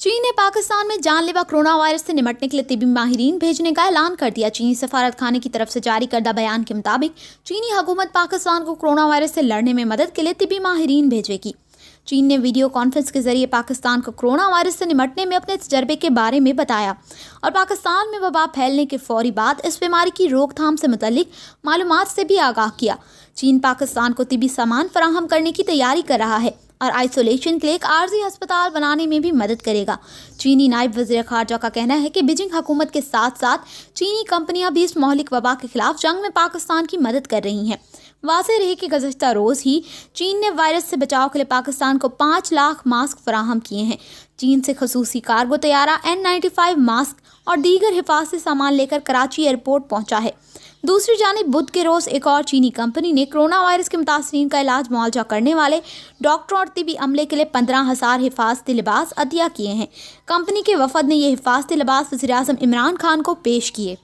चीन ने पाकिस्तान में जानलेवा कोरोना वायरस से निपटने के लिए तिब्बी माहिरीन भेजने का ऐलान कर दिया। चीनी सफारत खाने की तरफ से जारी करदा बयान के मुताबिक चीनी हुकूमत पाकिस्तान को कोरोना वायरस से लड़ने में मदद के लिए तिब्बी माहिरीन भेजेगी। चीन ने वीडियो कॉन्फ्रेंस के जरिए पाकिस्तान को कोरोना वायरस से निपटने में अपने तजर्बे के बारे में बताया और पाकिस्तान में वबा फैलने के फौरी बाद इस बीमारी की रोकथाम से मुतल्लिक मालूमात से भी आगाह किया। चीन पाकिस्तान को तिब्बी सामान फराहम करने की तैयारी कर रहा है और आइसोलेशन के लिए एक आर्जी अस्पताल बनाने में भी मदद करेगा। चीनी नायब वज़ीर ख़ारजा का कहना है कि बीजिंग हुकूमत के साथ साथ चीनी कंपनियां भी इस महलिक वबा के खिलाफ जंग में पाकिस्तान की मदद कर रही हैं। वाज़ेह रहे कि गुज़श्ता रोज़ ही चीन ने वायरस से बचाव के लिए पाकिस्तान को 5 लाख मास्क फराहम किए हैं। चीन से खसूसी कार्गो तैयारा N95 मास्क और दीगर हिफाजती सामान लेकर कराची एयरपोर्ट पहुंचा है। दूसरी जानिब बुध के रोज़ एक और चीनी कंपनी ने कोरोना वायरस के मुतासरीन का इलाज मुआवजा करने वाले डॉक्टरों और तिबी अमले के लिए 15,000 हिफाजती लिबास अदिया किए हैं। कंपनी के वफद ने ये हिफाजती लिबास वज़ीर आज़म इमरान खान को पेश किए।